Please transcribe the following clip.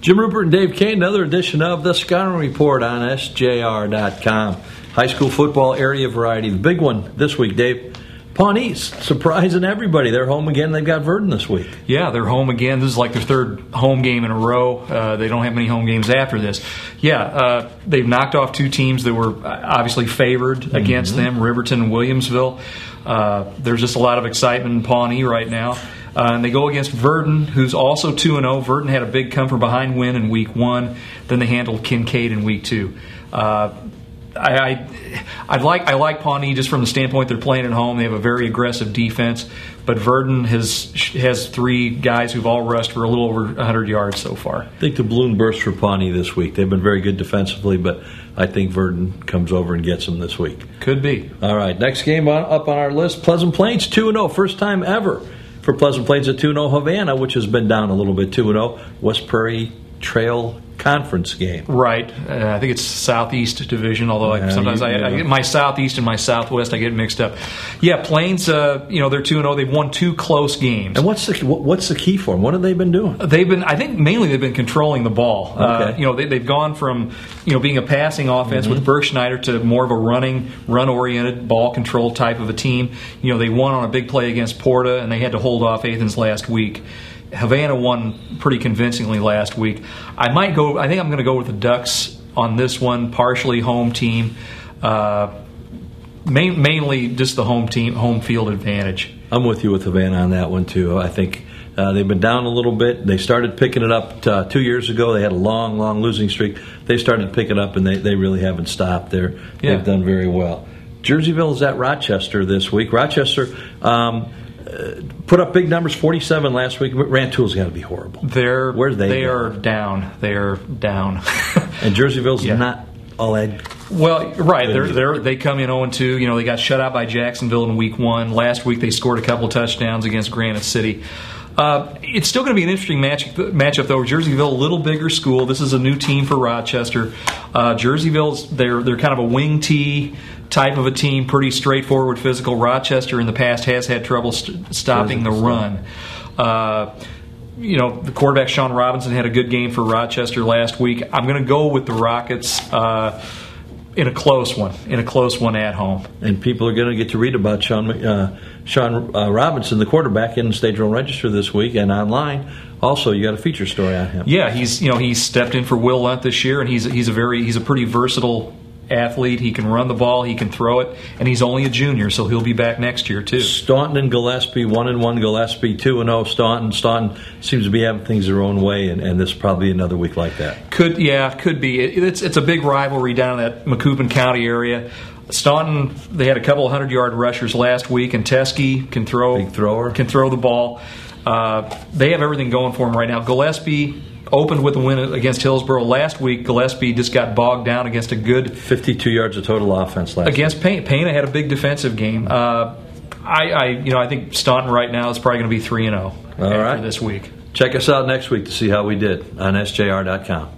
Jim Ruppert and Dave Kane, another edition of the Scouting Report on SJR.com. High school football area variety. The big one this week, Dave. Pawnee's surprising everybody. They're home again. They've got Virden this week. Yeah, they're home again. This is like their third home game in a row. They don't have many home games after this. Yeah, they've knocked off two teams that were obviously favored against them, Riverton and Williamsville. There's just a lot of excitement in Pawnee right now. And they go against Virden, who's also 2-0. Virden had a big come-from-behind win in Week 1. Then they handled Kincaid in Week 2. I like Pawnee just from the standpoint they're playing at home. They have a very aggressive defense, but Virden has three guys who've all rushed for a little over 100 yards so far. I think the balloon burst for Pawnee this week. They've been very good defensively, but I think Virden comes over and gets them this week. Could be. All right, next game up on our list, Pleasant Plains 2-0, first time ever for Pleasant Plains at 2-0. Havana, which has been down a little bit, 2-0. West Prairie Trail Conference game. Right. I think it's Southeast Division, although sometimes I get my Southeast and my Southwest, I get mixed up. Yeah, Plains, they're 2-0. They've won two close games. And what's the key for them? What have they been doing? I think mainly they've been controlling the ball. Okay. They've gone from, being a passing offense with Bergschneider to more of a run-oriented, ball-control type of a team. They won on a big play against Porta, and they had to hold off Athens last week. Havana won pretty convincingly last week. I think I'm going to go with the Ducks on this one, partially home team, mainly just the home field advantage. I'm with you with Havana on that one too. I think they've been down a little bit. They started picking it up 2 years ago. They had a long losing streak. They started picking up, and they really haven't stopped. They've done very well. Jerseyville is at Rochester this week. Rochester put up big numbers, 47 last week. But Rantoul's got to be horrible. They are down. They are down. And Jerseyville's not all that. Well, right. They come in 0-2. They got shut out by Jacksonville in Week 1. Last week they scored a couple touchdowns against Granite City. It's still going to be an interesting matchup, though. Jerseyville, a little bigger school. This is a new team for Rochester. Jerseyville's they're kind of a wing tee type of a team, pretty straightforward, physical. Rochester in the past has had trouble stopping the run. The quarterback Shawn Robinson had a good game for Rochester last week. I'm going to go with the Rockets in a close one at home. And people are going to get to read about Shawn Robinson, the quarterback, in the State Journal Register this week and online. Also, you got a feature story on him. Yeah, he's stepped in for Will Lunt this year, and he's a pretty versatile athlete. He can run the ball, he can throw it, and he's only a junior, so he'll be back next year too. Staunton and Gillespie, 1-1. Gillespie 2-0. Staunton seems to be having things their own way, and this is probably another week like that. Could be. It's a big rivalry down in that Macoupin County area. Staunton, they had a couple of 100-yard rushers last week, and Teskey can throw the ball. They have everything going for him right now. Gillespie opened with a win against Hillsborough last week. Gillespie just got bogged down against a good 52 yards of total offense last against week. Payne had a big defensive game. I think Staunton right now is probably going to be 3-0 after this week. Check us out next week to see how we did on SJR.com.